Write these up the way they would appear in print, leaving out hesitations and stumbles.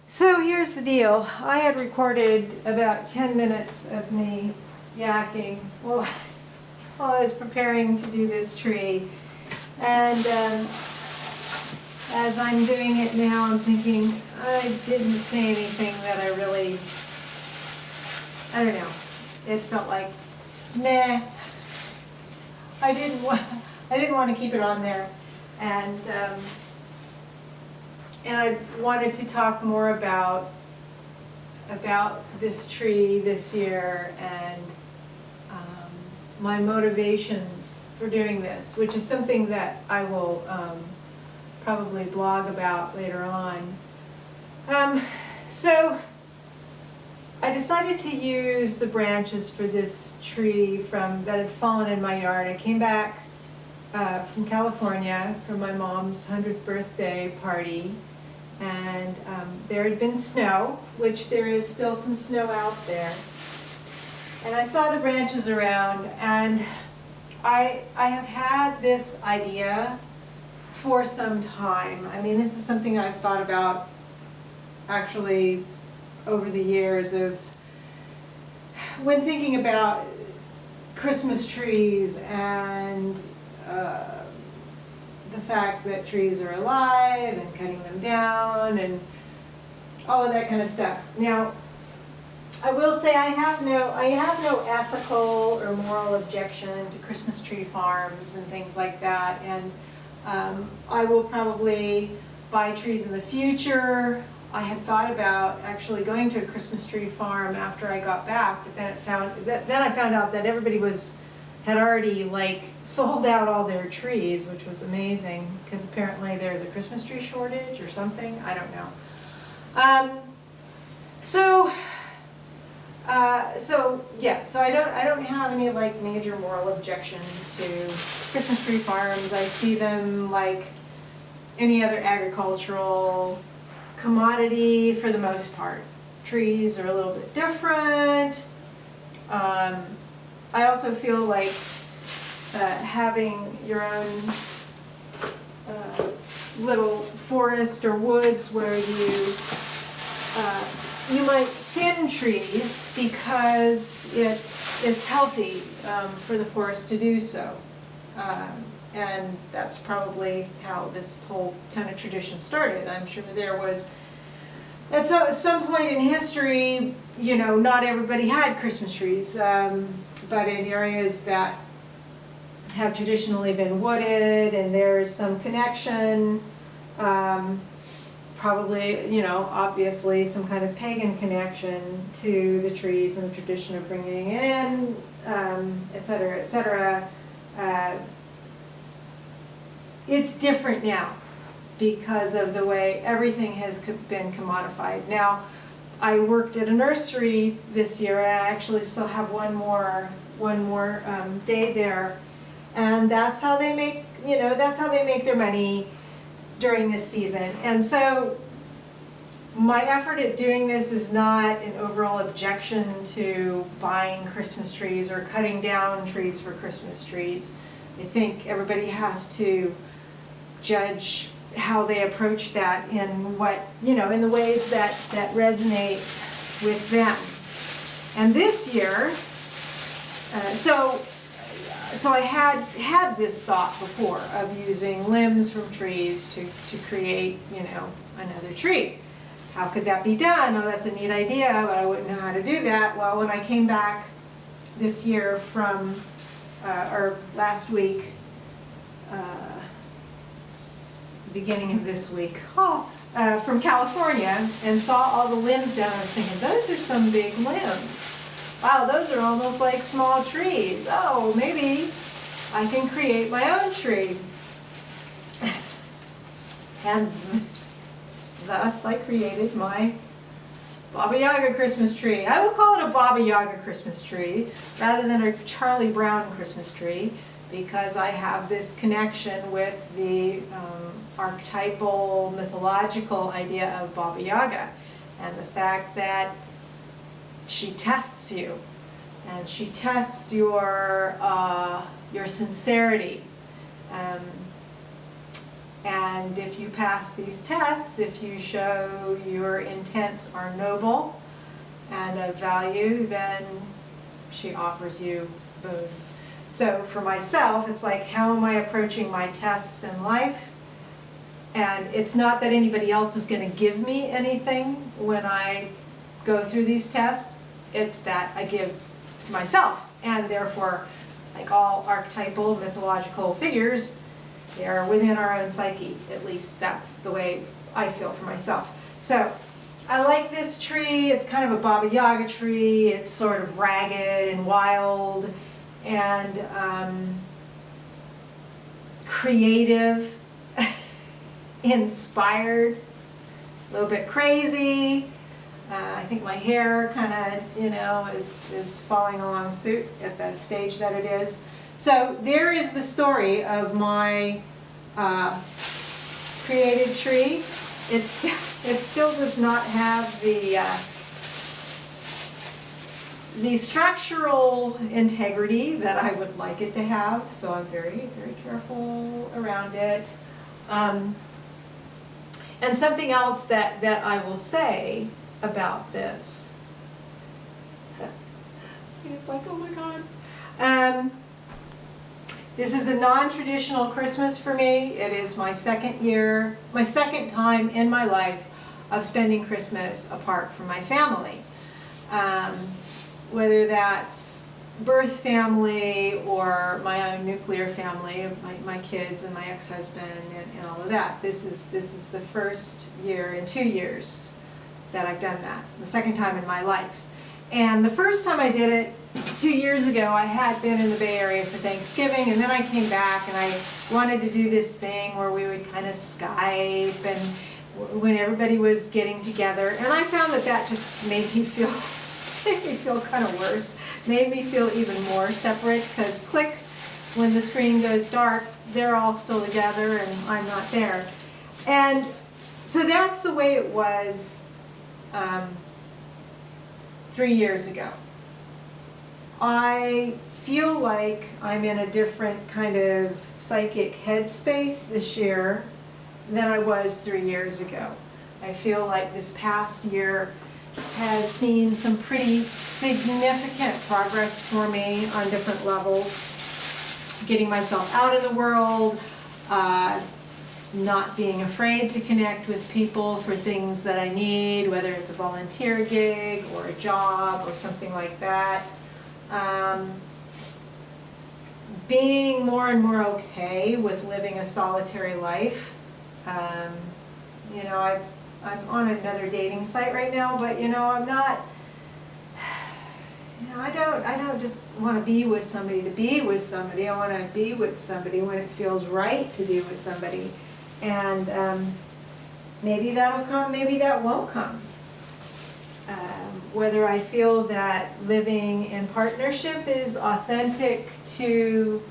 So here's the deal. I had recorded about 10 minutes of me yakking while I was preparing to do this tree. And as I'm doing it now, I'm thinking, I didn't say anything that I really, I don't know. It felt like, nah. I didn't want to keep it on there. And I wanted to talk more about this tree this year and my motivations for doing this, which is something that I will probably blog about later on. So I decided to use the branches for this tree that had fallen in my yard. I came back from California for my mom's 100th birthday party, and there had been snow, which there is still some snow out there. And I saw the branches around, and I have had this idea for some time. I mean, this is something I've thought about actually over the years of when thinking about Christmas trees and the fact that trees are alive and cutting them down and all of that kind of stuff. Now, I will say I have no ethical or moral objection to Christmas tree farms and things like that, and I will probably buy trees in the future. I had thought about actually going to a Christmas tree farm after I got back, but then I found out that everybody had already sold out all their trees, which was amazing because apparently there's a Christmas tree shortage or something. I don't know. So I don't have any major moral objection to Christmas tree farms. I see them like any other agricultural commodity for the most part. Trees are a little bit different. I also feel like having your own little forest or woods where you might thin trees because it's healthy for the forest to do so. And that's probably how this whole kind of tradition started. I'm sure there was, at some point in history, not everybody had Christmas trees, but in areas that have traditionally been wooded and there's some connection, probably, obviously some kind of pagan connection to the trees and the tradition of bringing it in, et cetera, et cetera. It's different now because of the way everything has been commodified. Now, I worked at a nursery this year, and I actually still have one more day there, and that's how they make their money during this season. And so my effort at doing this is not an overall objection to buying Christmas trees or cutting down trees for Christmas trees. I think everybody has to judge how they approach that in in the ways that resonate with them. And this year, so I had this thought before of using limbs from trees to create, another tree. How could that be done? Oh, that's a neat idea, but I wouldn't know how to do that. Well, when I came back this year or last week, beginning of this week, from California, and saw all the limbs down, I was thinking, those are some big limbs. Wow, those are almost like small trees. Oh, maybe I can create my own tree. And thus I created my Baba Yaga Christmas tree. I will call it a Baba Yaga Christmas tree rather than a Charlie Brown Christmas tree, because I have this connection with the archetypal, mythological idea of Baba Yaga, and the fact that she tests you, and she tests your sincerity. And if you pass these tests, if you show your intents are noble and of value, then she offers you boons. So for myself, it's like, how am I approaching my tests in life? And it's not that anybody else is going to give me anything when I go through these tests. It's that I give myself. And therefore, like all archetypal mythological figures, they are within our own psyche. At least that's the way I feel for myself. So I like this tree. It's kind of a Baba Yaga tree. It's sort of ragged and wild and creative, inspired, a little bit crazy. I think my hair kind of, is falling along suit at the stage that it is. So there is the story of my created tree. It still does not have the structural integrity that I would like it to have, so I'm very, very careful around it. And something else that I will say about this. See, it's like, oh my God. This is a non-traditional Christmas for me. It is my second time in my life of spending Christmas apart from my family. Whether that's birth family or my own nuclear family, my kids and my ex-husband and all of that. This is the first year in 2 years that I've done that, the second time in my life. And the first time I did it, 2 years ago, I had been in the Bay Area for Thanksgiving, and then I came back and I wanted to do this thing where we would kind of Skype and when everybody was getting together. And I found that just made me feel kind of worse, made me feel even more separate, because click, when the screen goes dark, they're all still together and I'm not there. And so that's the way it was 3 years ago. I feel like I'm in a different kind of psychic headspace this year than I was 3 years ago. I feel like this past year has seen some pretty significant progress for me on different levels. Getting myself out in the world, not being afraid to connect with people for things that I need, whether it's a volunteer gig or a job or something like that. Being more and more okay with living a solitary life. I'm on another dating site right now, but I'm not, I don't just want to be with somebody to be with somebody. I want to be with somebody when it feels right to be with somebody. And maybe that'll come, maybe that won't come. Whether I feel that living in partnership is authentic to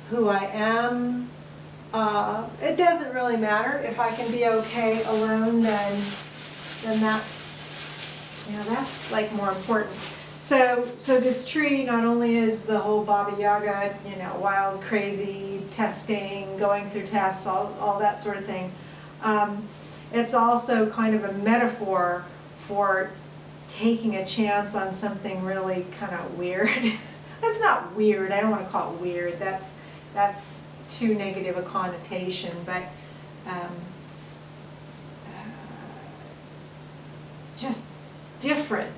who I am, it doesn't really matter. If I can be okay alone, then that's like more important. So this tree not only is the whole Baba Yaga, wild, crazy, testing, going through tests, all that sort of thing. It's also kind of a metaphor for taking a chance on something really kind of weird. That's not weird. I don't want to call it weird. That's too negative a connotation, but just different.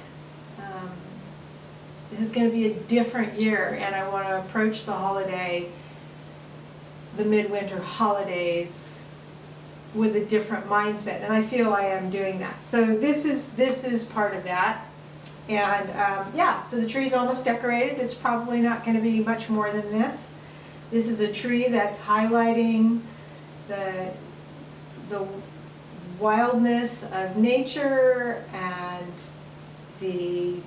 This is going to be a different year, and I want to approach the midwinter holidays with a different mindset, and I feel I am doing that. So this is part of that. And so the tree's almost decorated. It's probably not going to be much more than this. This is a tree that's highlighting the wildness of nature and the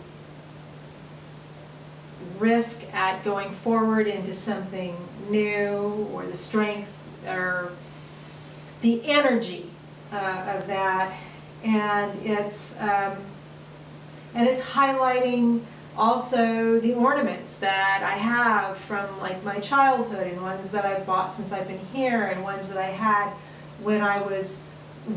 risk at going forward into something new, or the strength or the energy of that. And it's highlighting Also the ornaments that I have from like my childhood, and ones that I've bought since I've been here, and ones that I had when I was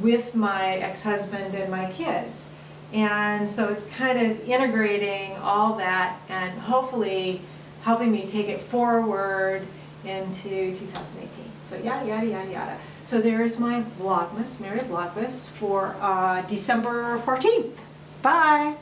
with my ex-husband and my kids. And so it's kind of integrating all that and hopefully helping me take it forward into 2018. So yada, yada, yada, yada. So there's my Vlogmas, Merry Vlogmas for December 14th. Bye.